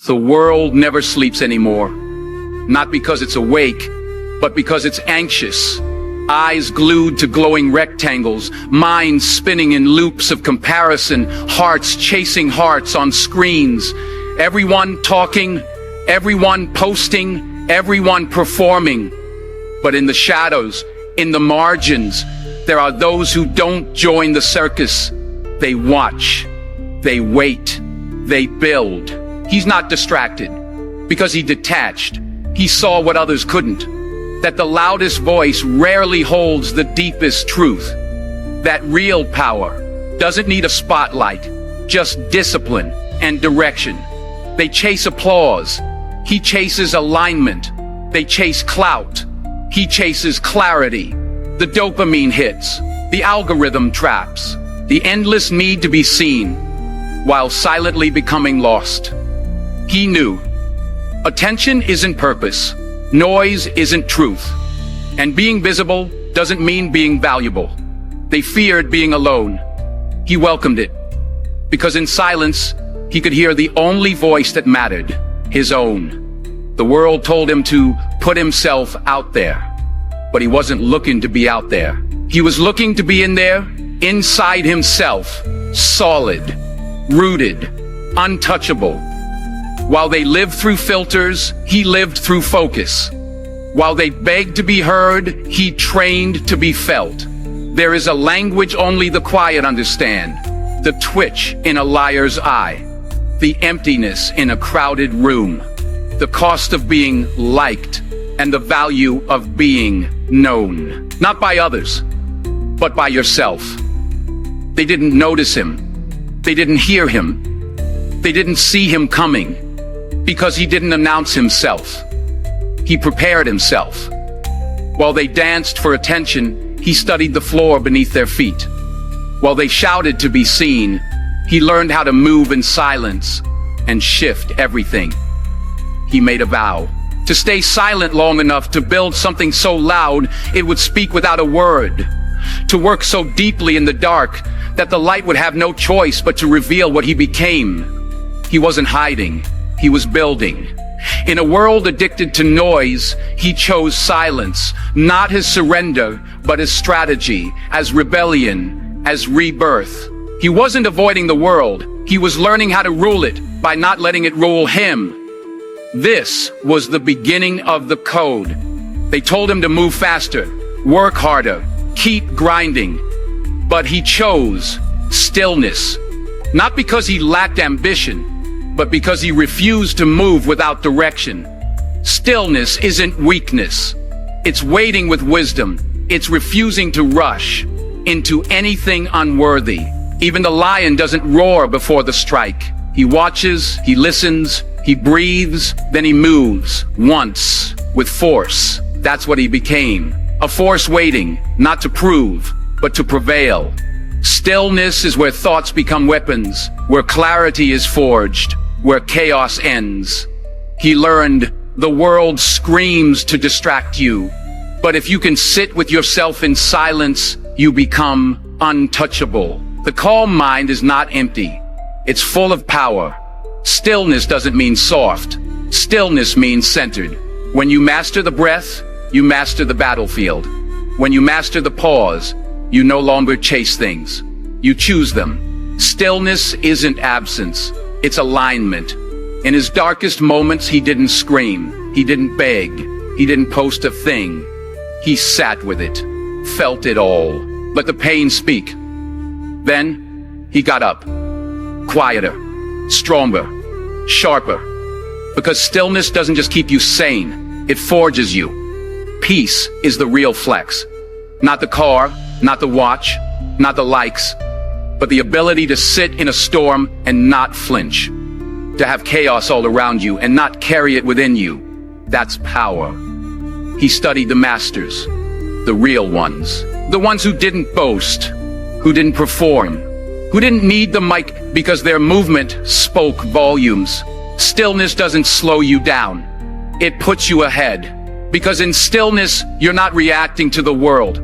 The world never sleeps anymore. Not because it's awake, but because it's anxious. Eyes glued to glowing rectangles, minds spinning in loops of comparison, hearts chasing hearts on screens. Everyone talking, everyone posting, everyone performing. But in the shadows, in the margins, there are those who don't join the circus. They watch, they wait, they build. He's not distracted, because he detached. He saw what others couldn't. That the loudest voice rarely holds the deepest truth. That real power doesn't need a spotlight, just discipline and direction. They chase applause. He chases alignment. They chase clout. He chases clarity. The dopamine hits, the algorithm traps, the endless need to be seen, while silently becoming lost. He knew. Attention isn't purpose. Noise isn't truth. And being visible doesn't mean being valuable. They feared being alone. He welcomed it. Because in silence, he could hear the only voice that mattered, his own. The world told him to put himself out there. But he wasn't looking to be out there. He was looking to be in there, inside himself, solid, rooted, untouchable. While they lived through filters, he lived through focus. While they begged to be heard, he trained to be felt. There is a language only the quiet understand. The twitch in a liar's eye. The emptiness in a crowded room. The cost of being liked and the value of being known. Not by others, but by yourself. They didn't notice him. They didn't hear him. They didn't see him coming. Because he didn't announce himself. He prepared himself. While they danced for attention, he studied the floor beneath their feet. While they shouted to be seen, he learned how to move in silence and shift everything. He made a vow to stay silent long enough to build something so loud it would speak without a word. To work so deeply in the dark that the light would have no choice but to reveal what he became. He wasn't hiding. He was building. In a world addicted to noise, he chose silence, not his surrender, but as strategy, as rebellion, as rebirth. He wasn't avoiding the world. He was learning how to rule it by not letting it rule him. This was the beginning of the code. They told him to move faster, work harder, keep grinding. But he chose stillness, not because he lacked ambition, but because he refused to move without direction. Stillness isn't weakness. It's waiting with wisdom. It's refusing to rush into anything unworthy. Even the lion doesn't roar before the strike. He watches, he listens, he breathes, then he moves, once, with force. That's what he became. A force waiting, not to prove, but to prevail. Stillness is where thoughts become weapons, where clarity is forged, where chaos ends. He learned the world screams to distract you, but if you can sit with yourself in silence, you become untouchable. The calm mind is not empty. It's full of power. Stillness doesn't mean soft. Stillness means centered. When you master the breath, you master the battlefield. When you master the pause, you no longer chase things. You choose them. Stillness isn't absence. It's alignment. In his darkest moments, he didn't scream. He didn't beg. He didn't post a thing. He sat with it, felt it all, let the pain speak. Then he got up, quieter, stronger, sharper. Because stillness doesn't just keep you sane, it forges you. Peace is the real flex. Not the car, not the watch, not the likes, but the ability to sit in a storm and not flinch. To have chaos all around you and not carry it within you. That's power. He studied the masters, the real ones. The ones who didn't boast, who didn't perform, who didn't need the mic because their movement spoke volumes. Stillness doesn't slow you down. It puts you ahead. Because in stillness, you're not reacting to the world.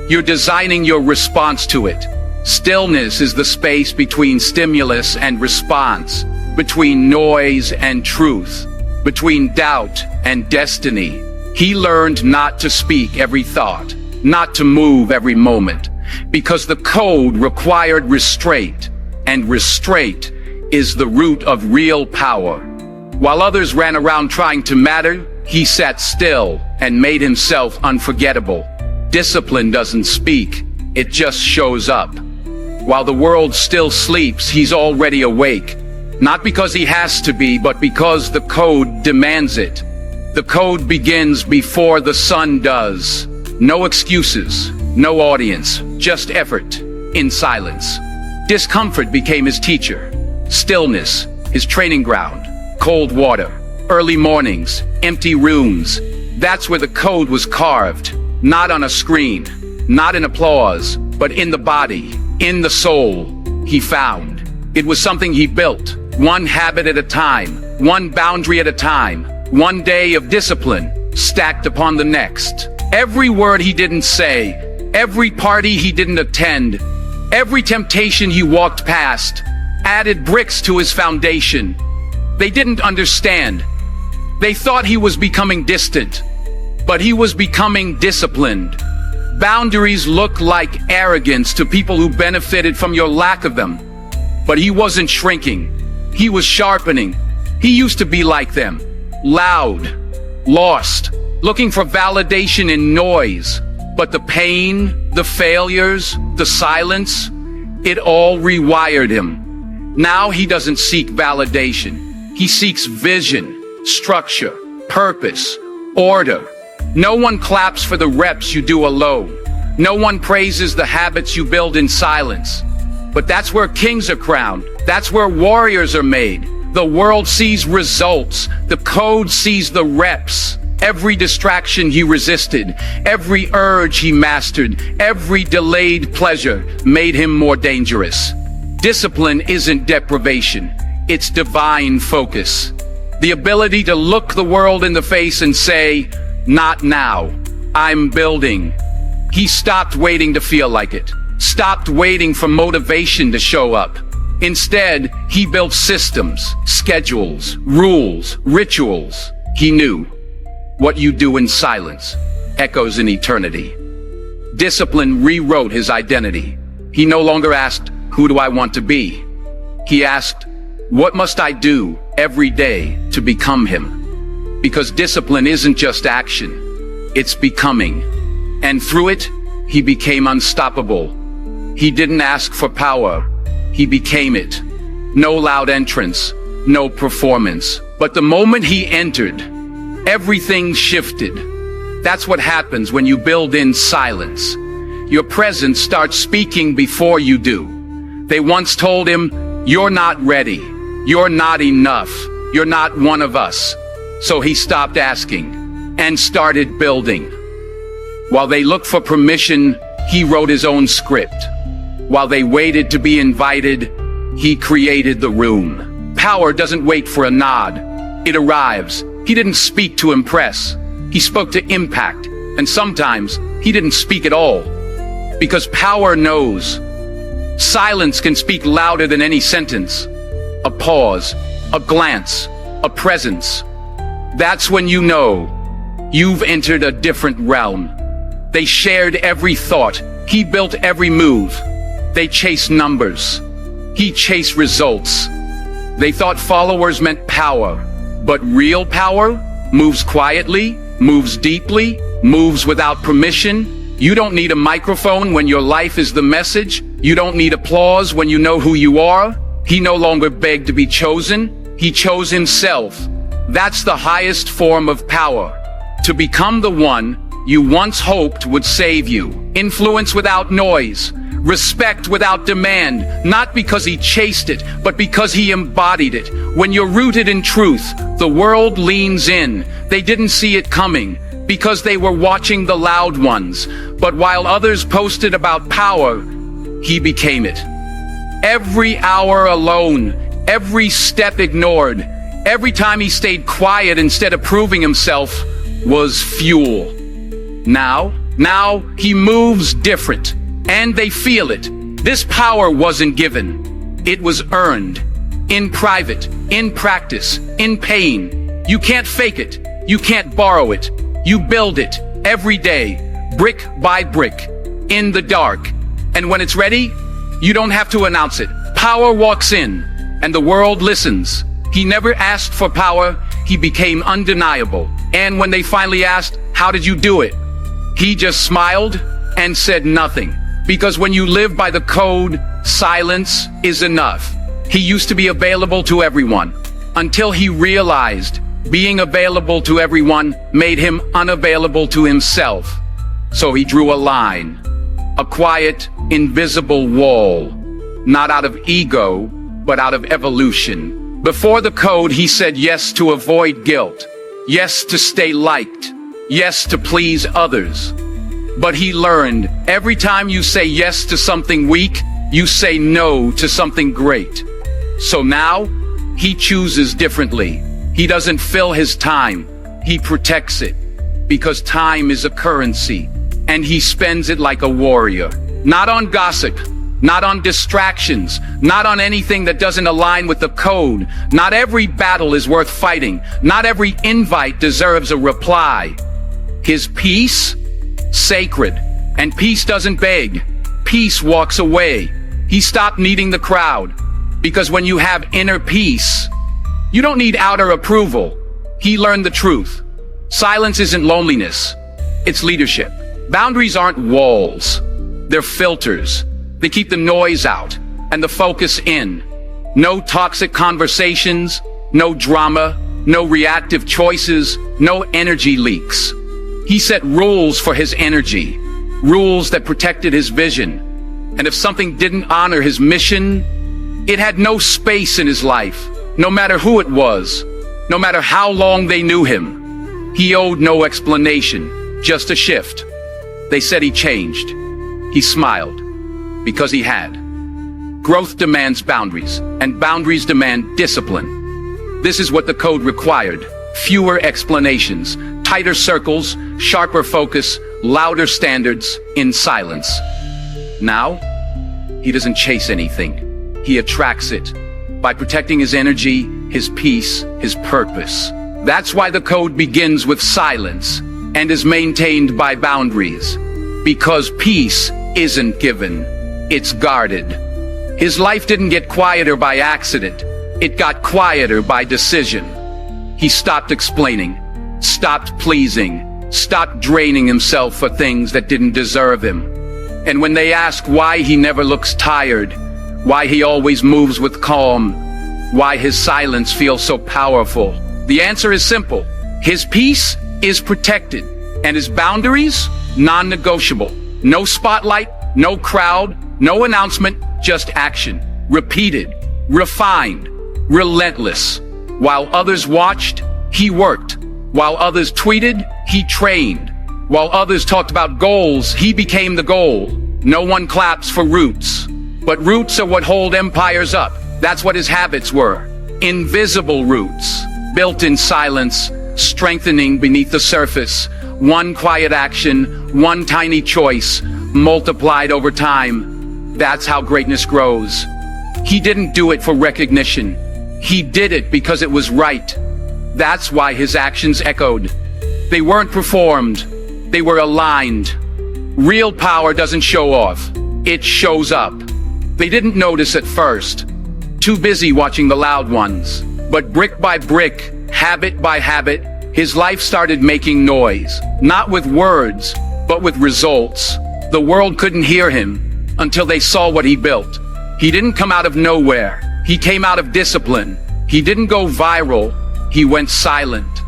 You're designing your response to it. Stillness is the space between stimulus and response. between noise and truth, between doubt and destiny. He learned not to speak every thought, not to move every moment, because the code required restraint, and restraint is the root of real power. While others ran around trying to matter, he sat still and made himself unforgettable. Discipline doesn't speak, it just shows up. While the world still sleeps, he's already awake. Not because he has to be, but because the code demands it. The code begins before the sun does. No excuses, no audience, just effort, in silence. Discomfort became his teacher. Stillness, his training ground. Cold water, early mornings, empty rooms. That's where the code was carved. Not on a screen, not in applause, but in the body, in the soul. He found. It was something he built, one habit at a time, one boundary at a time, one day of discipline, stacked upon the next. Every word he didn't say, every party he didn't attend, every temptation he walked past, added bricks to his foundation. They didn't understand. They thought he was becoming distant, but he was becoming disciplined. Boundaries look like arrogance to people who benefited from your lack of them. But he wasn't shrinking. He was sharpening. He used to be like them. Loud, lost, looking for validation in noise. But the pain, the failures, the silence, it all rewired him. Now he doesn't seek validation. He seeks vision, structure, purpose, order. No one claps for the reps you do alone. No one praises the habits you build in silence. But that's where kings are crowned. That's where warriors are made. The world sees results. The code sees the reps. Every distraction he resisted, every urge he mastered, every delayed pleasure made him more dangerous. Discipline isn't deprivation. It's divine focus. The ability to look the world in the face and say, "Not now. I'm building." He stopped waiting to feel like it. Stopped waiting for motivation to show up. Instead, he built systems, schedules, rules, rituals. He knew what you do in silence echoes in eternity. Discipline rewrote his identity. He no longer asked, "Who do I want to be?" He asked, "What must I do every day to become him?" Because discipline isn't just action, it's becoming. And through it, he became unstoppable. He didn't ask for power, he became it. No loud entrance, no performance. But the moment he entered, everything shifted. That's what happens when you build in silence. Your presence starts speaking before you do. They once told him, "You're not ready. You're not enough. You're not one of us." So he stopped asking and started building. While they looked for permission, he wrote his own script. While they waited to be invited, he created the room. Power doesn't wait for a nod. It arrives. He didn't speak to impress. He spoke to impact. And sometimes he didn't speak at all. Because power knows. Silence can speak louder than any sentence. A pause, a glance, a presence. That's when you know you've entered a different realm. They shared every thought. He built every move. They chased numbers. He chased results. They thought followers meant power. But real power moves quietly, moves deeply, moves without permission. You don't need a microphone when your life is the message. You don't need applause when you know who you are. He no longer begged to be chosen. He chose himself. That's the highest form of power. To become the one you once hoped would save you. Influence without noise. Respect without demand. Not because he chased it, but because he embodied it. When you're rooted in truth, the world leans in. They didn't see it coming because they were watching the loud ones. But while others posted about power, he became it. Every hour alone, every step ignored, every time he stayed quiet instead of proving himself was fuel. Now he moves different, and they feel it. This power wasn't given. It was earned. in private, in practice, in pain. You can't fake it. You can't borrow it. You build it every day, brick by brick, in the dark. And when it's ready, you don't have to announce it. Power walks in, and the world listens. He never asked for power. He became undeniable. And when they finally asked, "How did you do it?" he just smiled and said nothing. Because when you live by the code, silence is enough. He used to be available to everyone, until he realized being available to everyone made him unavailable to himself. So he drew a line, a quiet, invisible wall, not out of ego, but out of evolution. Before the code, he said yes to avoid guilt, yes to stay liked, yes to please others. But he learned, every time you say yes to something weak, you say no to something great. So now, he chooses differently. He doesn't fill his time, he protects it. Because time is a currency, and he spends it like a warrior. Not on gossip, not on distractions, not on anything that doesn't align with the code. Not every battle is worth fighting. Not every invite deserves a reply. His peace? Sacred. And peace doesn't beg. Peace walks away. He stopped needing the crowd. Because when you have inner peace, you don't need outer approval. He learned the truth. Silence isn't loneliness. It's leadership. Boundaries aren't walls. They're filters. They keep the noise out and the focus in. No toxic conversations, no drama, no reactive choices, no energy leaks. He set rules for his energy, rules that protected his vision. And if something didn't honor his mission, it had no space in his life, no matter who it was, no matter how long they knew him. He owed no explanation, just a shift. They said he changed. He smiled, because he had. Growth demands boundaries, and boundaries demand discipline. This is what the code required. Fewer explanations, tighter circles, sharper focus, louder standards, in silence. Now, he doesn't chase anything. He attracts it by protecting his energy, his peace, his purpose. That's why the code begins with silence and is maintained by boundaries. Because peace isn't given, it's guarded. His life didn't get quieter by accident. It got quieter by decision. He stopped explaining, stopped pleasing, stopped draining himself for things that didn't deserve him. And when they ask why he never looks tired, why he always moves with calm, why his silence feels so powerful, the answer is simple. His peace is protected, and his boundaries, non-negotiable. No spotlight, no crowd, no announcement, just action. Repeated, refined, relentless. While others watched, he worked. While others tweeted, he trained. While others talked about goals, he became the goal. No one claps for roots. But roots are what hold empires up. That's what his habits were. Invisible roots, built in silence, strengthening beneath the surface. One quiet action, one tiny choice, multiplied over time. That's how greatness grows. He didn't do it for recognition. He did it because it was right. That's why his actions echoed. They weren't performed. They were aligned. Real power doesn't show off. It shows up. They didn't notice at first. Too busy watching the loud ones. But brick by brick, habit by habit, his life started making noise. Not with words, but with results. The world couldn't hear him until they saw what he built. He didn't come out of nowhere. He came out of discipline. He didn't go viral. He went silent.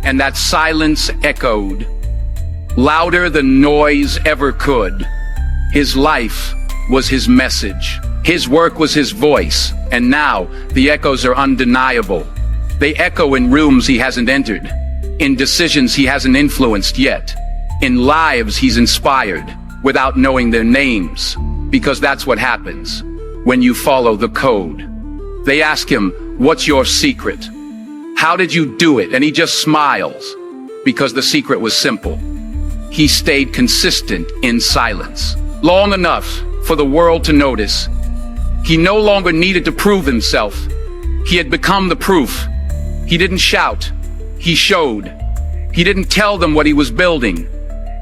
And that silence echoed, louder than noise ever could. His life was his message. His work was his voice. And now, the echoes are undeniable. They echo in rooms he hasn't entered, in decisions he hasn't influenced yet, in lives he's inspired, without knowing their names. Because that's what happens when you follow the code. They ask him, "What's your secret? How did you do it?" And he just smiles, because the secret was simple. He stayed consistent in silence, long enough for the world to notice. He no longer needed to prove himself. He had become the proof. He didn't shout. He showed. He didn't tell them what he was building.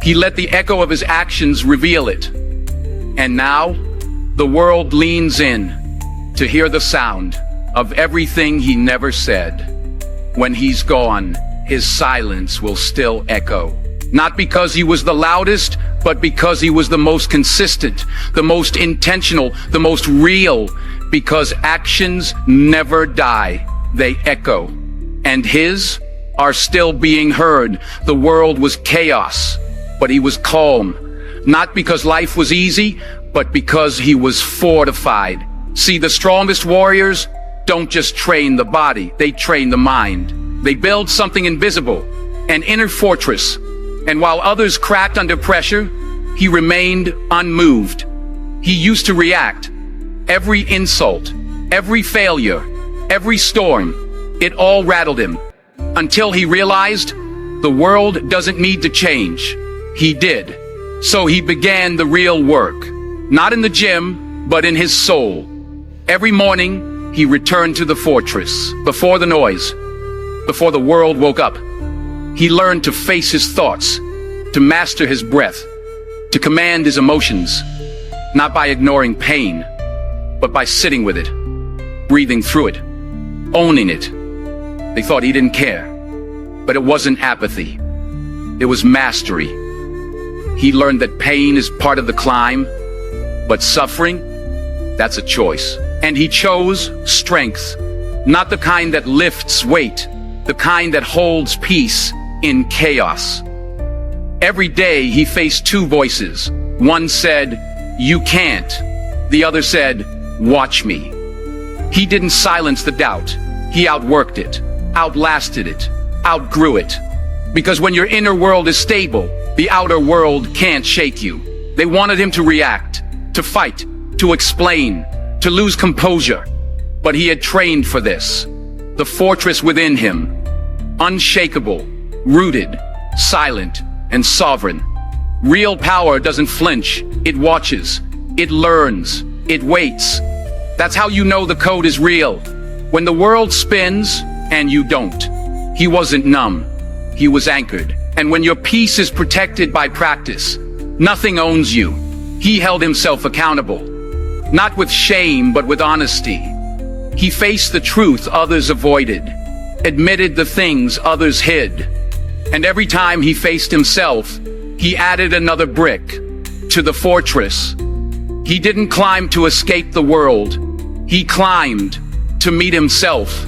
He let the echo of his actions reveal it. And now, the world leans in to hear the sound of everything he never said. When he's gone, his silence will still echo. Not because he was the loudest, but because he was the most consistent, the most intentional, the most real. Because actions never die, they echo. And his are still being heard. The world was chaos, but he was calm. Not because life was easy, but because he was fortified. See, the strongest warriors don't just train the body, they train the mind. They build something invisible, an inner fortress. And while others cracked under pressure, he remained unmoved. He used to react. Every insult, every failure, every storm, it all rattled him. Until he realized the world doesn't need to change. He did. So he began the real work. Not in the gym, but in his soul. Every morning, he returned to the fortress, before the noise, before the world woke up. He learned to face his thoughts, to master his breath, to command his emotions, not by ignoring pain, but by sitting with it, breathing through it, owning it. They thought he didn't care, but it wasn't apathy. It was mastery. He learned that pain is part of the climb, but suffering, that's a choice. And he chose strength, not the kind that lifts weight, the kind that holds peace in chaos. Every day he faced two voices. One said, "You can't." The other said, "Watch me." He didn't silence the doubt. He outworked it, outlasted it, outgrew it. Because when your inner world is stable, the outer world can't shake you. They wanted him to react, to fight, to explain, to lose composure. But he had trained for this. The fortress within him, unshakable, rooted, silent, and sovereign. Real power doesn't flinch. It watches. It learns. It waits. That's how you know the code is real. When the world spins and you don't. He wasn't numb. He was anchored. And when your peace is protected by practice, nothing owns you. He held himself accountable. Not with shame, but with honesty. He faced the truth others avoided, admitted the things others hid. And every time he faced himself, he added another brick to the fortress. He didn't climb to escape the world. He climbed to meet himself.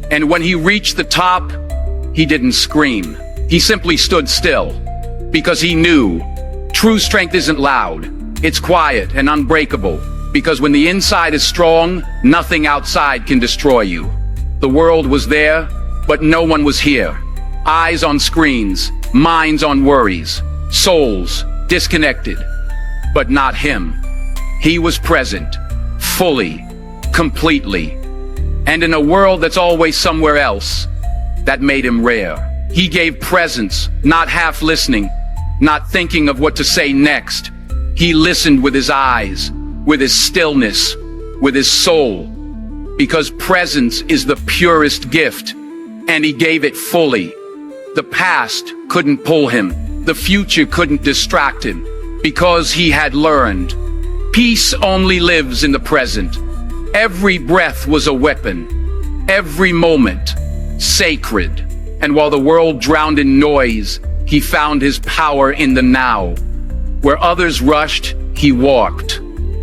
And when he reached the top, he didn't scream. He simply stood still, because he knew true strength isn't loud. It's quiet and unbreakable. Because when the inside is strong, nothing outside can destroy you. The world was there, but no one was here. Eyes on screens, minds on worries, souls disconnected, but not him. He was present, fully, completely. And in a world that's always somewhere else, that made him rare. He gave presence, not half listening, not thinking of what to say next. He listened with his eyes, with his stillness, with his soul. Because presence is the purest gift, and he gave it fully. The past couldn't pull him. The future couldn't distract him, because he had learned. Peace only lives in the present. Every breath was a weapon. Every moment, sacred. And while the world drowned in noise, he found his power in the now. Where others rushed, he walked.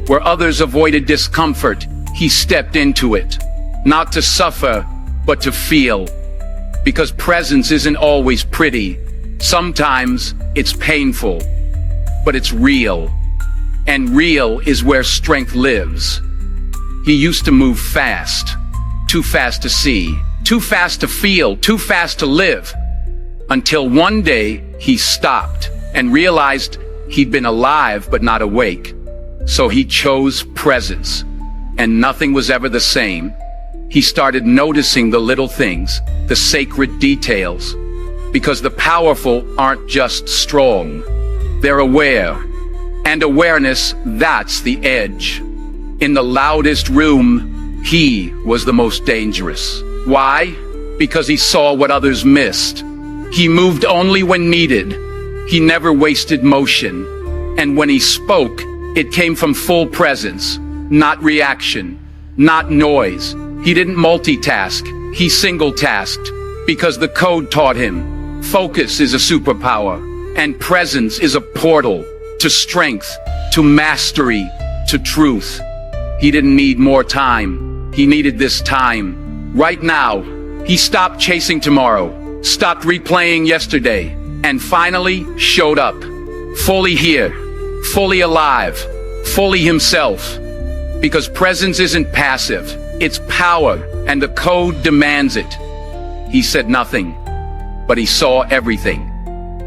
Where others avoided discomfort, he stepped into it. Not to suffer, but to feel. Because presence isn't always pretty. Sometimes it's painful, but it's real. And real is where strength lives. He used to move fast. Too fast to see. Too fast to feel. Too fast to live. Until one day, he stopped and realized he'd been alive but not awake. So he chose presence. And nothing was ever the same. He started noticing the little things, the sacred details. Because the powerful aren't just strong. They're aware. And awareness, that's the edge. In the loudest room, he was the most dangerous. Why? Because he saw what others missed. He moved only when needed. He never wasted motion. And when he spoke, it came from full presence, not reaction, not noise. He didn't multitask. He single-tasked, because the code taught him focus is a superpower, and presence is a portal to strength, to mastery, to truth. He didn't need more time. He needed this time. Right now, he stopped chasing tomorrow, stopped replaying yesterday, and finally showed up. Fully here, fully alive, fully himself. Because presence isn't passive, it's power, and the code demands it. He said nothing, but he saw everything.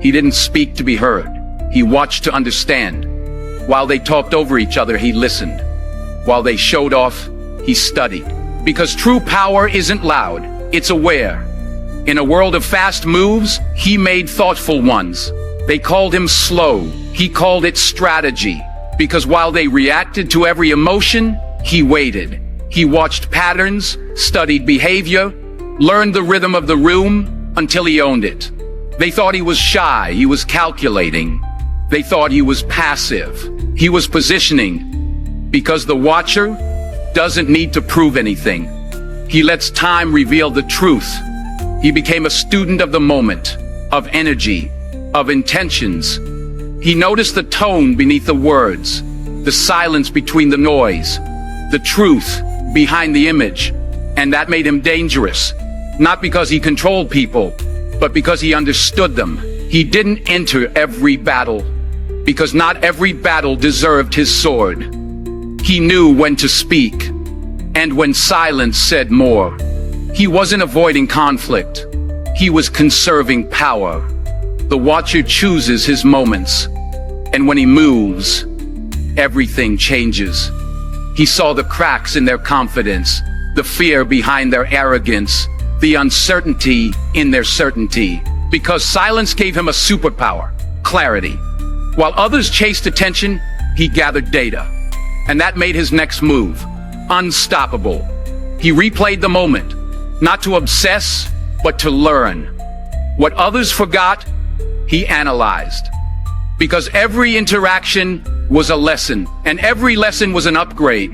He didn't speak to be heard. He watched to understand. While they talked over each other, he listened. While they showed off, he studied. Because true power isn't loud, it's aware. In a world of fast moves, he made thoughtful ones. They called him slow. He called it strategy. Because while they reacted to every emotion, he waited. He watched patterns, studied behavior, learned the rhythm of the room until he owned it. They thought he was shy, he was calculating. They thought he was passive. He was positioning. Because the watcher doesn't need to prove anything. He lets time reveal the truth. He became a student of the moment, of energy, of intentions. He noticed the tone beneath the words, the silence between the noise, the truth behind the image. And that made him dangerous. Not because he controlled people, but because he understood them. He didn't enter every battle, because not every battle deserved his sword. He knew when to speak, and when silence said more. He wasn't avoiding conflict. He was conserving power. The watcher chooses his moments, and when he moves, everything changes. He saw the cracks in their confidence, the fear behind their arrogance, the uncertainty in their certainty. Because silence gave him a superpower, clarity. While others chased attention, he gathered data. And that made his next move unstoppable. He replayed the moment, not to obsess, but to learn. What others forgot, he analyzed. Because every interaction was a lesson, and every lesson was an upgrade.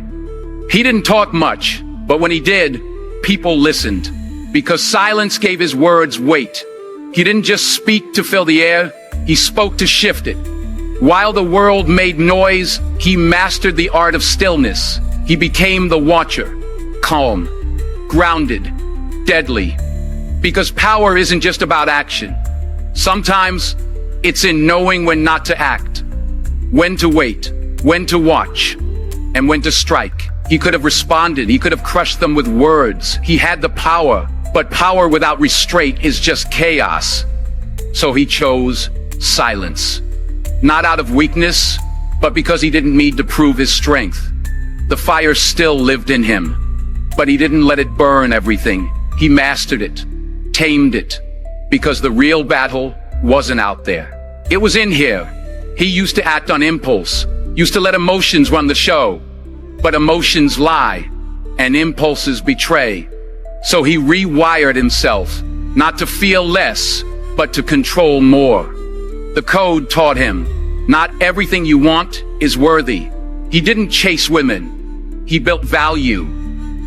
He didn't talk much, but when he did, people listened. Because silence gave his words weight. He didn't just speak to fill the air, he spoke to shift it. While the world made noise, he mastered the art of stillness. He became the watcher, calm, grounded, deadly. Because power isn't just about action. Sometimes it's in knowing when not to act, when to wait, when to watch, and when to strike. He could have responded, he could have crushed them with words. He had the power, but power without restraint is just chaos. So he chose silence. Not out of weakness, but because he didn't need to prove his strength. The fire still lived in him, but he didn't let it burn everything. He mastered it, tamed it, because the real battle wasn't out there. It was in here. He used to act on impulse, used to let emotions run the show. But emotions lie, and impulses betray. So he rewired himself, not to feel less, but to control more. The code taught him, not everything you want is worthy. He didn't chase women. He built value.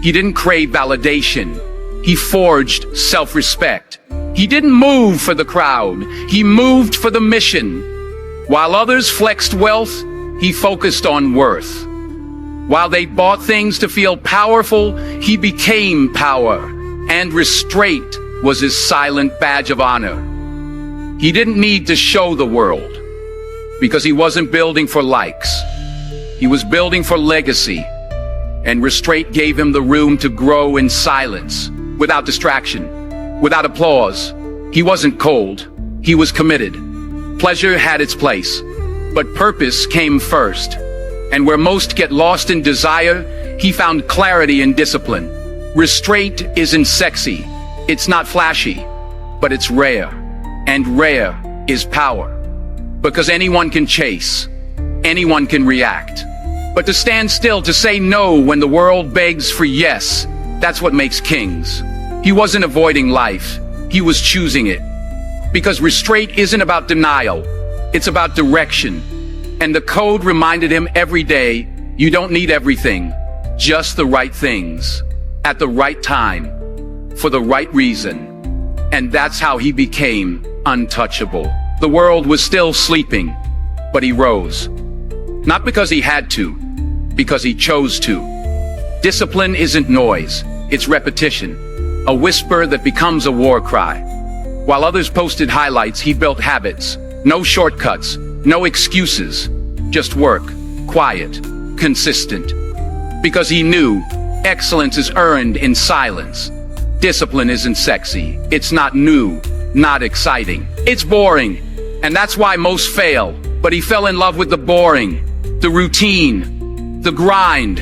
He didn't crave validation. He forged self-respect. He didn't move for the crowd. He moved for the mission. While others flexed wealth, he focused on worth. While they bought things to feel powerful, he became power, and restraint was his silent badge of honor. He didn't need to show the world, because he wasn't building for likes. He was building for legacy, and restraint gave him the room to grow in silence, without distraction, without applause. He wasn't cold, he was committed. Pleasure had its place, but purpose came first. And where most get lost in desire, he found clarity in discipline. Restraint isn't sexy, it's not flashy, but it's rare. And rare is power. Because anyone can chase, anyone can react. But to stand still, to say no when the world begs for yes, that's what makes kings. He wasn't avoiding life, he was choosing it. Because restraint isn't about denial, it's about direction. And the code reminded him every day, you don't need everything, just the right things, at the right time, for the right reason. And that's how he became untouchable. The world was still sleeping, but he rose. Not because he had to, because he chose to. Discipline isn't noise, it's repetition, a whisper that becomes a war cry. While others posted highlights, he built habits. No shortcuts, no excuses, just work, quiet, consistent. Because he knew excellence is earned in silence. Discipline isn't sexy, it's not new, not exciting. It's boring, and that's why most fail. But he fell in love with the boring, the routine, the grind.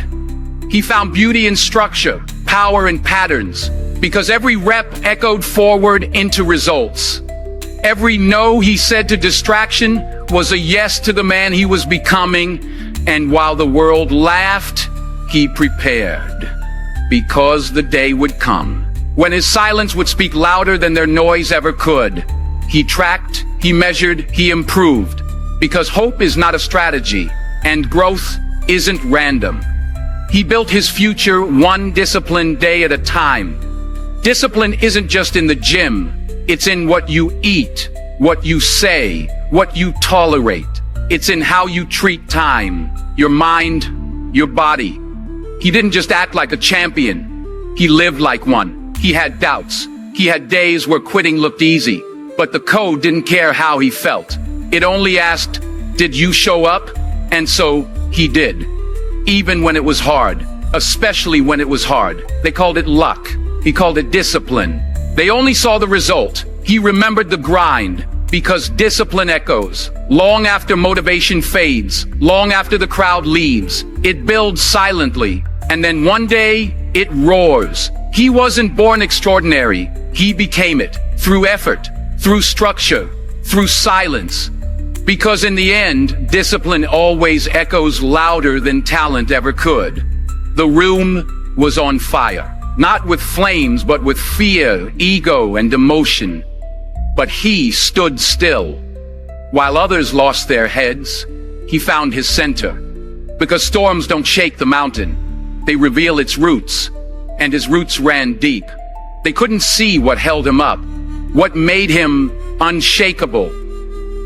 He found beauty in structure, power in patterns, because every rep echoed forward into results. Every no he said to distraction was a yes to the man he was becoming, and while the world laughed, he prepared. Because the day would come when his silence would speak louder than their noise ever could. He tracked, he measured, he improved. Because hope is not a strategy, and growth isn't random. He built his future one disciplined day at a time. Discipline isn't just in the gym, it's in what you eat, what you say, what you tolerate. It's in how you treat time, your mind, your body. He didn't just act like a champion, he lived like one. He had doubts, he had days where quitting looked easy, but the code didn't care how he felt. It only asked, did you show up? And so he did. Even when it was hard, especially when it was hard. They called it luck. He called it discipline. They only saw the result. He remembered the grind, because discipline echoes. Long after motivation fades, long after the crowd leaves, it builds silently, and then one day, it roars. He wasn't born extraordinary. He became it, through effort, through structure, through silence. Because in the end, discipline always echoes louder than talent ever could. The room was on fire. Not with flames, but with fear, ego, and emotion. But he stood still. While others lost their heads, he found his center. Because storms don't shake the mountain. They reveal its roots. And his roots ran deep. They couldn't see what held him up, what made him unshakable.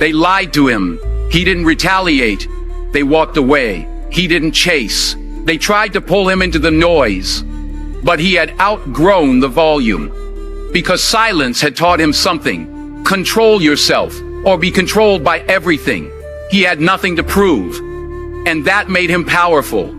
They lied to him. He didn't retaliate. They walked away. He didn't chase. They tried to pull him into the noise. But he had outgrown the volume. Because silence had taught him something. Control yourself, or be controlled by everything. He had nothing to prove. And that made him powerful.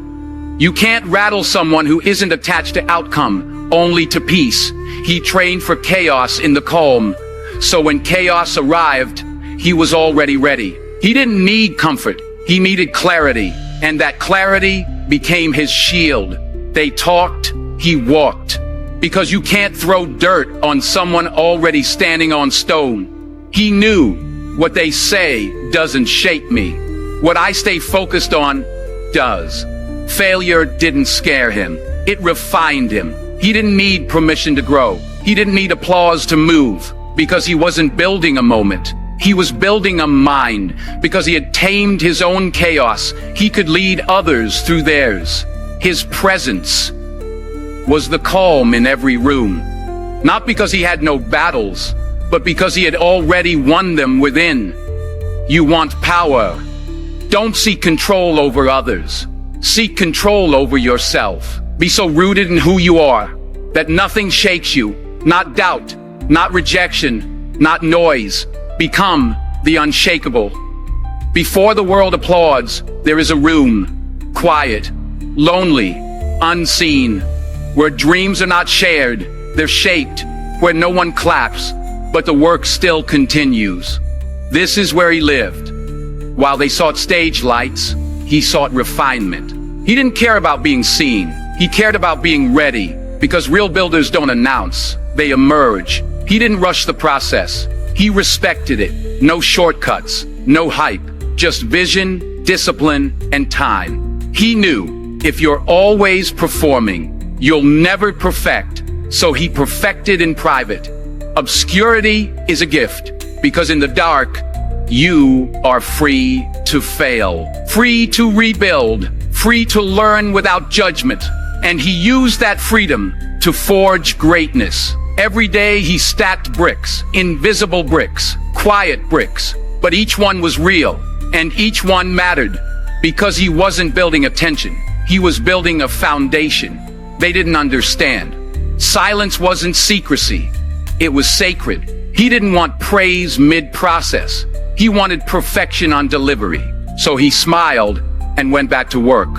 You can't rattle someone who isn't attached to outcome, only to peace. He trained for chaos in the calm. So when chaos arrived, he was already ready. He didn't need comfort. He needed clarity. And that clarity became his shield. They talked, he walked. Because you can't throw dirt on someone already standing on stone. He knew what they say doesn't shape me. What I stay focused on does. Failure didn't scare him. It refined him. He didn't need permission to grow. He didn't need applause to move. Because he wasn't building a moment. He was building a mind. Because he had tamed his own chaos, he could lead others through theirs. His presence was the calm in every room. Not because he had no battles, but because he had already won them within. You want power. Don't seek control over others. Seek control over yourself. Be so rooted in who you are that nothing shakes you. Not doubt, not rejection, not noise. Become the unshakable. Before the world applauds, there is a room, quiet, lonely, unseen, where dreams are not shared, they're shaped, where no one claps, but the work still continues. This is where he lived. While they sought stage lights, he sought refinement. He didn't care about being seen. He cared about being ready, because real builders don't announce, they emerge. He didn't rush the process. He respected it. No shortcuts, no hype, just vision, discipline, and time. He knew if you're always performing, you'll never perfect. So he perfected in private. Obscurity is a gift, because in the dark, you are free to fail, free to rebuild, free to learn without judgment. And he used that freedom to forge greatness. Every day he stacked bricks, invisible bricks, quiet bricks, but each one was real, and each one mattered, because he wasn't building attention. He was building a foundation. They didn't understand. Silence wasn't secrecy. It was sacred. He didn't want praise mid-process. He wanted perfection on delivery. So he smiled and went back to work.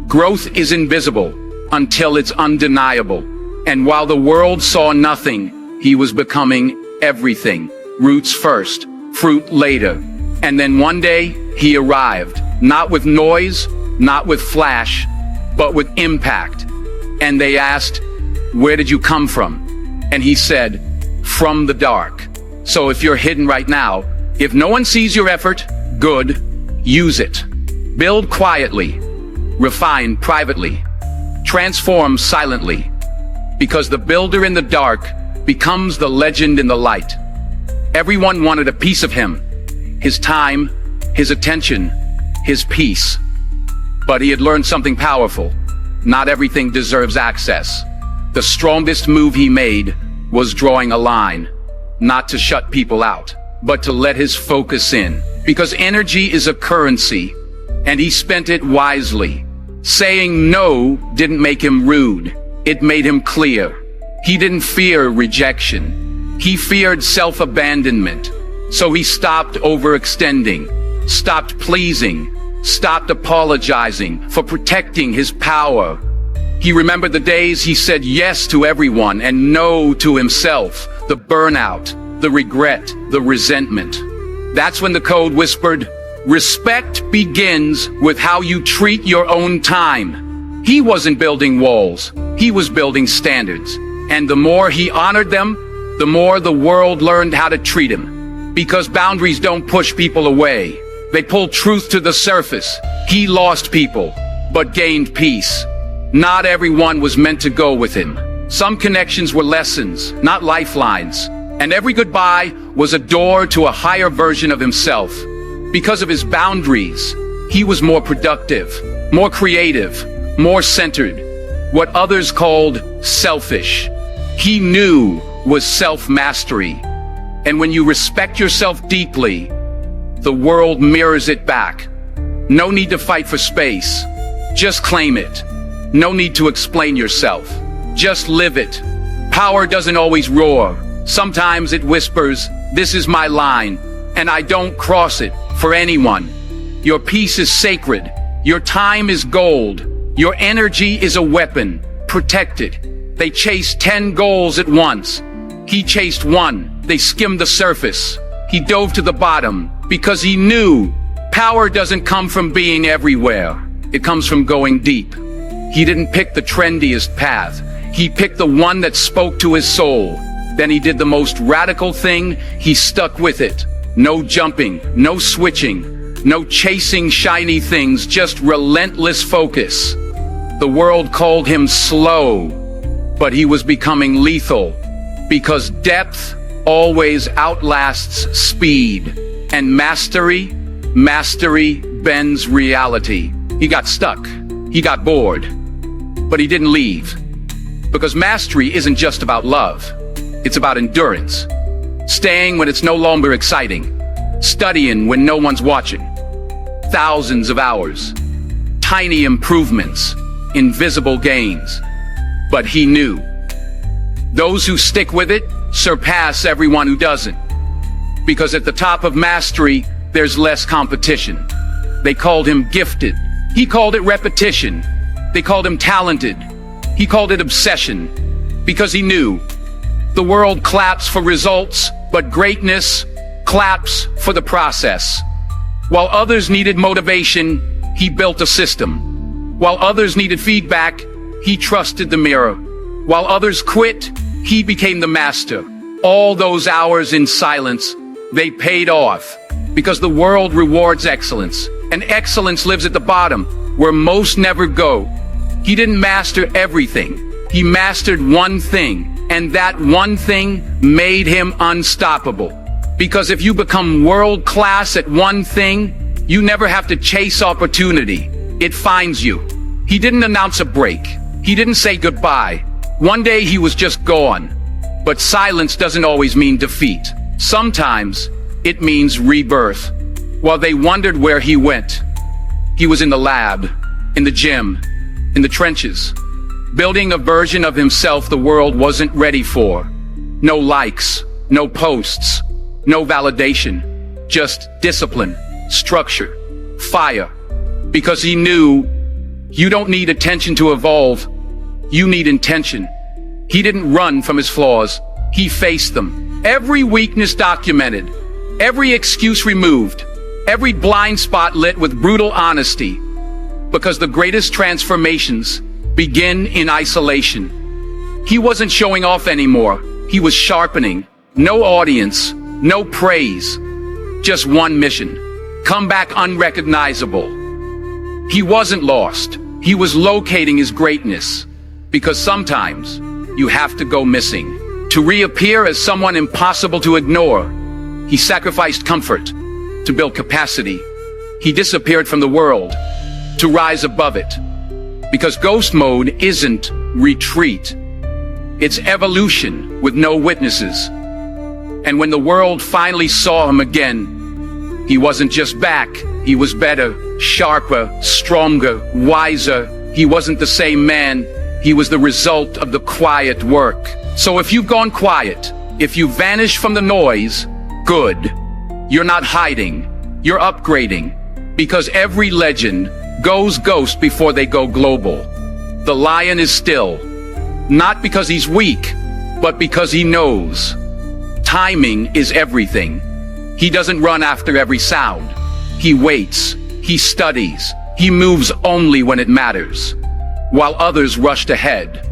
Growth is invisible until it's undeniable. And while the world saw nothing, he was becoming everything. Roots first, fruit later. And then one day, he arrived. Not with noise, not with flash, but with impact. And they asked, "Where did you come from?" And he said, "From the dark." So if you're hidden right now, if no one sees your effort, good, use it. Build quietly, refine privately, transform silently, because the builder in the dark becomes the legend in the light. Everyone wanted a piece of him, his time, his attention, his peace. But he had learned something powerful. Not everything deserves access. The strongest move he made was drawing a line, not to shut people out, but to let his focus in. Because energy is a currency, and he spent it wisely. Saying no didn't make him rude. It made him clear. He didn't fear rejection. He feared self-abandonment. So he stopped overextending, stopped pleasing, stopped apologizing for protecting his power. He remembered the days he said yes to everyone and no to himself, the burnout, the regret, the resentment. That's when the code whispered, "Respect begins with how you treat your own time." He wasn't building walls, he was building standards. And the more he honored them, the more the world learned how to treat him. Because boundaries don't push people away, they pull truth to the surface. He lost people, but gained peace. Not everyone was meant to go with him. Some connections were lessons, not lifelines. And every goodbye was a door to a higher version of himself. Because of his boundaries, he was more productive, more creative, more centered. What others called selfish, he knew was self-mastery. And when you respect yourself deeply, the world mirrors it back. No need to fight for space. Just claim it. No need to explain yourself. Just live it. Power doesn't always roar. Sometimes it whispers, "This is my line, and I don't cross it for anyone." Your peace is sacred. Your time is gold. Your energy is a weapon. Protect it. They chased 10 goals at once. He chased one. They skimmed the surface. He dove to the bottom because he knew power doesn't come from being everywhere. It comes from going deep. He didn't pick the trendiest path. He picked the one that spoke to his soul. Then he did the most radical thing. He stuck with it. No jumping, no switching, no chasing shiny things, just relentless focus. The world called him slow, but he was becoming lethal, because depth always outlasts speed, and mastery bends reality. He got stuck. He got bored. But he didn't leave. Because mastery isn't just about love. It's about endurance. Staying when it's no longer exciting. Studying when no one's watching. Thousands of hours. Tiny improvements. Invisible gains. But he knew. Those who stick with it surpass everyone who doesn't. Because at the top of mastery, there's less competition. They called him gifted. He called it repetition. They called him talented. He called it obsession. Because he knew the world claps for results, but greatness claps for the process. While others needed motivation, he built a system. While others needed feedback, he trusted the mirror. While others quit, he became the master. All those hours in silence, they paid off. Because the world rewards excellence. And excellence lives at the bottom. where most never go. He didn't master everything. He mastered one thing, and that one thing made him unstoppable. Because if you become world class at one thing, you never have to chase opportunity. It finds you. He didn't announce a break. He didn't say goodbye. One day he was just gone. But silence doesn't always mean defeat. Sometimes it means rebirth. While they wondered where he went, he was in the lab, in the gym, in the trenches, building a version of himself the world wasn't ready for. No likes, no posts, no validation, just discipline, structure, fire. Because he knew you don't need attention to evolve, you need intention. He didn't run from his flaws, he faced them. Every weakness documented, every excuse removed, every blind spot lit with brutal honesty. Because the greatest transformations begin in isolation. He wasn't showing off anymore, he was sharpening. No audience, no praise, just one mission. Come back unrecognizable. He wasn't lost, he was locating his greatness. Because sometimes you have to go missing to reappear as someone impossible to ignore. He sacrificed comfort to build capacity. He disappeared from the world to rise above it. Because ghost mode isn't retreat. It's evolution with no witnesses. And when the world finally saw him again, he wasn't just back, he was better, sharper, stronger, wiser. He wasn't the same man, he was the result of the quiet work. So if you've gone quiet, if you vanished from the noise, good. You're not hiding, you're upgrading. Because every legend goes ghost before they go global. The lion is still, not because he's weak, but because he knows. Timing is everything. He doesn't run after every sound. He waits, he studies, he moves only when it matters. While others rushed ahead,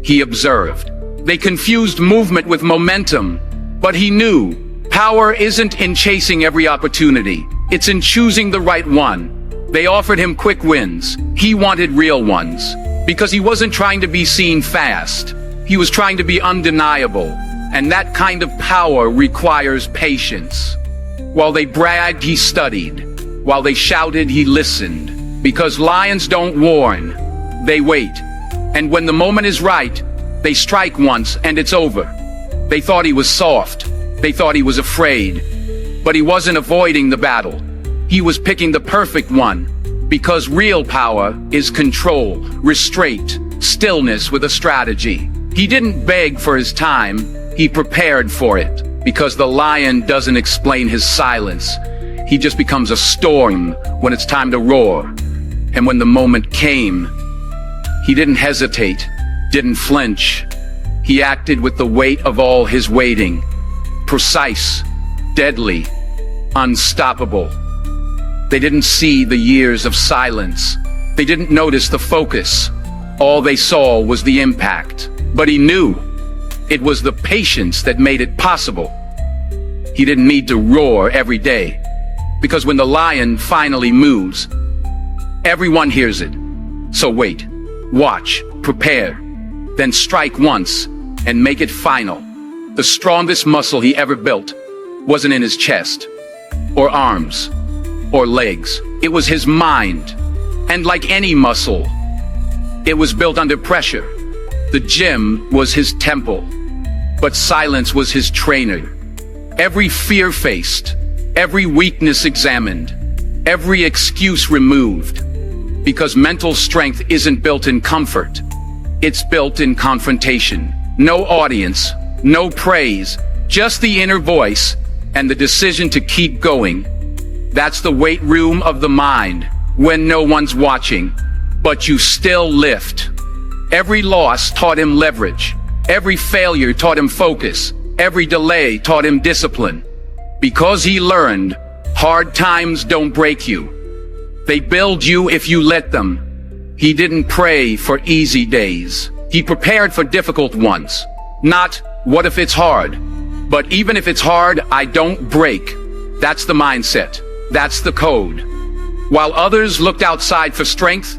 he observed. They confused movement with momentum, but he knew power isn't in chasing every opportunity. It's in choosing the right one. They offered him quick wins. He wanted real ones. Because he wasn't trying to be seen fast. He was trying to be undeniable. And that kind of power requires patience. While they bragged, he studied. While they shouted, he listened. Because lions don't warn, they wait. And when the moment is right, they strike once and it's over. They thought he was soft. They thought he was afraid. But he wasn't avoiding the battle. He was picking the perfect one. Because real power is control, restraint, stillness with a strategy. He didn't beg for his time, he prepared for it. Because the lion doesn't explain his silence. He just becomes a storm when it's time to roar. And when the moment came, he didn't hesitate, didn't flinch. He acted with the weight of all his waiting. Precise, deadly, unstoppable. They didn't see the years of silence. They didn't notice the focus. All they saw was the impact. But he knew it was the patience that made it possible. He didn't need to roar every day. Because when the lion finally moves, everyone hears it. So wait, watch, prepare, then strike once and make it final. The strongest muscle he ever built wasn't in his chest, or arms, or legs. It was his mind. And like any muscle, it was built under pressure. The gym was his temple, but silence was his trainer. Every fear faced, every weakness examined, every excuse removed. Because mental strength isn't built in comfort, it's built in confrontation. No audience, no praise, just the inner voice and the decision to keep going. That's the weight room of the mind, when no one's watching, but you still lift. Every loss taught him leverage. Every failure taught him focus. Every delay taught him discipline. Because he learned, hard times don't break you. They build you if you let them. He didn't pray for easy days. He prepared for difficult ones. Not, what if it's hard? But even if it's hard, I don't break. That's the mindset. That's the code. While others looked outside for strength,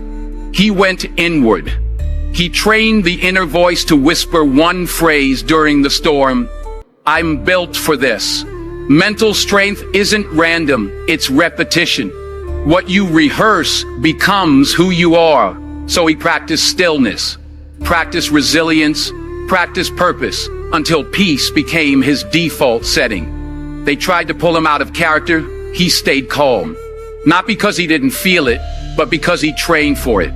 he went inward. He trained the inner voice to whisper one phrase during the storm: "I'm built for this." Mental strength isn't random, it's repetition. What you rehearse becomes who you are. So he practiced stillness, practiced resilience, practiced purpose, until peace became his default setting. They tried to pull him out of character. He stayed calm. Not because he didn't feel it, but because he trained for it.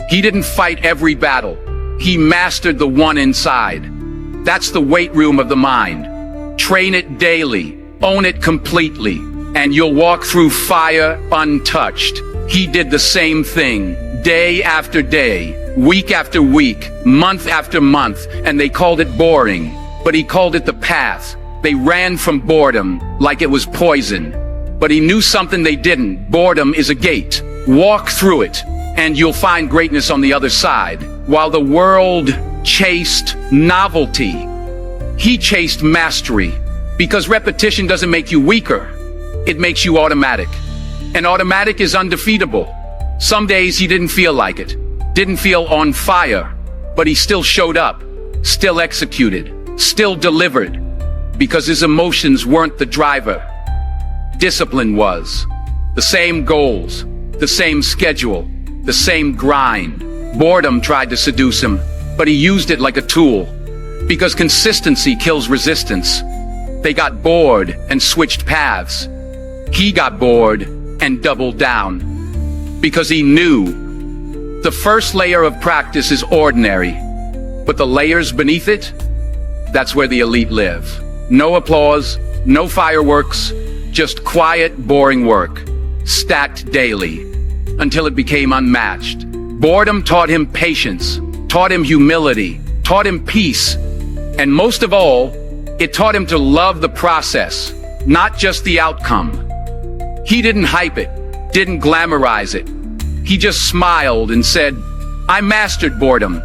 He didn't fight every battle. He mastered the one inside. That's the weight room of the mind. Train it daily, own it completely, and you'll walk through fire untouched. He did the same thing, day after day, week after week, month after month, and they called it boring, but he called it the path. They ran from boredom like it was poison. But he knew something they didn't. Boredom is a gate. Walk through it, and you'll find greatness on the other side. While the world chased novelty, he chased mastery. Because repetition doesn't make you weaker, it makes you automatic. And automatic is undefeatable. Some days he didn't feel like it, didn't feel on fire, but he still showed up, still executed, still delivered, because his emotions weren't the driver. Discipline was. The same goals, the same schedule, the same grind. Boredom tried to seduce him, but he used it like a tool, because consistency kills resistance. They got bored and switched paths. He got bored and doubled down, because he knew the first layer of practice is ordinary, but the layers beneath it, that's where the elite live. No applause, no fireworks, just quiet, boring work, stacked daily, until it became unmatched. Boredom taught him patience, taught him humility, taught him peace, and most of all, it taught him to love the process, not just the outcome. He didn't hype it, didn't glamorize it. He just smiled and said, "I mastered boredom."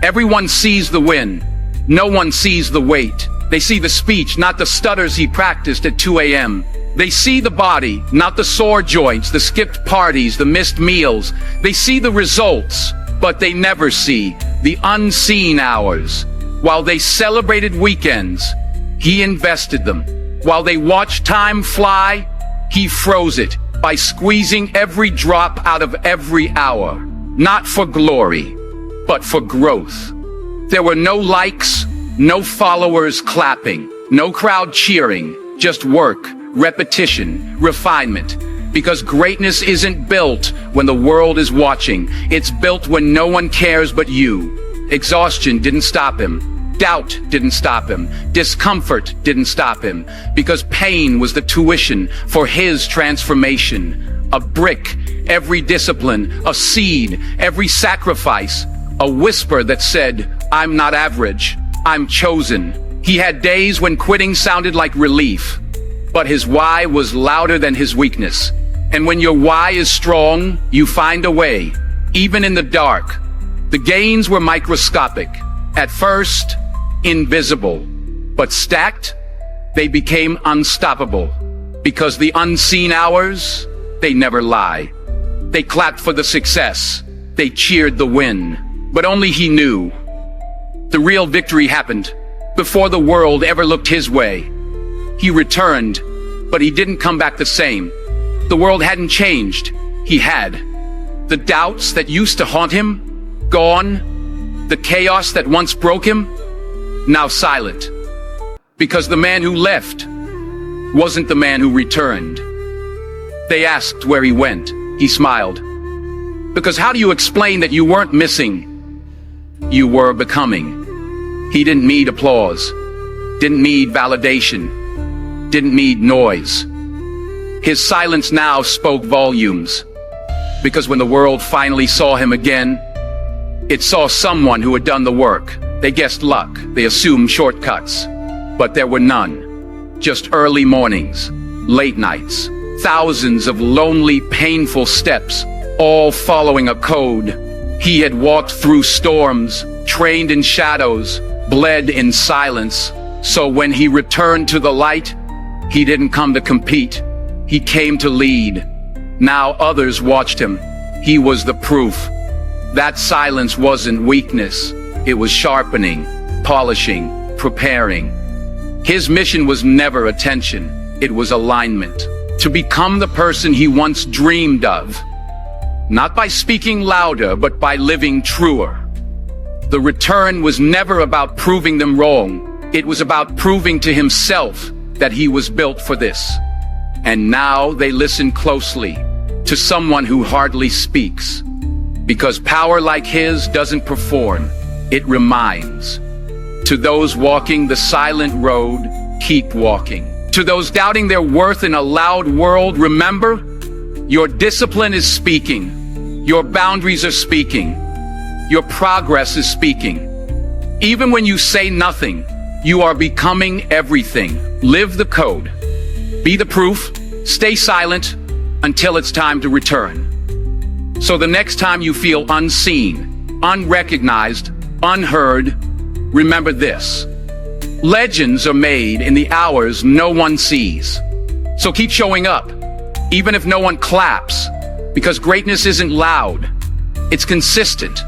Everyone sees the win. No one sees the wait. They see the speech, not the stutters he practiced at 2 a.m. They see the body, not the sore joints, the skipped parties, the missed meals. They see the results, but they never see the unseen hours. While they celebrated weekends, he invested them. While they watched time fly, he froze it by squeezing every drop out of every hour. Not for glory, but for growth. There were no likes, no followers clapping, no crowd cheering, just work, repetition, refinement. Because greatness isn't built when the world is watching. It's built when no one cares but you. Exhaustion didn't stop him. Doubt didn't stop him. Discomfort didn't stop him. Because pain was the tuition for his transformation. A brick, every discipline, a seed, every sacrifice, a whisper that said, "I'm not average, I'm chosen." He had days when quitting sounded like relief, but his why was louder than his weakness. And when your why is strong, you find a way, even in the dark. The gains were microscopic. At first, invisible. But stacked, they became unstoppable. Because the unseen hours, they never lie. They clapped for the success. They cheered the win. But only he knew. The real victory happened before the world ever looked his way. He returned, but he didn't come back the same. The world hadn't changed. He had. The doubts that used to haunt him, gone. The chaos that once broke him, now silent. Because the man who left wasn't the man who returned. They asked where he went. He smiled. Because how do you explain that you weren't missing? You were becoming. He didn't need applause, didn't need validation, didn't need noise. His silence now spoke volumes. Because when the world finally saw him again, it saw someone who had done the work. They guessed luck, they assumed shortcuts, but there were none. Just early mornings, late nights, thousands of lonely, painful steps, all following a code. He had walked through storms, trained in shadows, bled in silence. So when he returned to the light, he didn't come to compete. He came to lead. Now others watched him. He was the proof. That silence wasn't weakness. It was sharpening, polishing, preparing. His mission was never attention. It was alignment. To become the person he once dreamed of. Not by speaking louder, but by living truer. The return was never about proving them wrong. It was about proving to himself that he was built for this. And now they listen closely to someone who hardly speaks. Because power like his doesn't perform, it reminds. To those walking the silent road, keep walking. To those doubting their worth in a loud world, remember, your discipline is speaking. Your boundaries are speaking. Your progress is speaking. Even when you say nothing, you are becoming everything. Live the code. Be the proof. Stay silent until it's time to return. So the next time you feel unseen, unrecognized, unheard, remember this. Legends are made in the hours no one sees. So keep showing up, even if no one claps, because greatness isn't loud. It's consistent.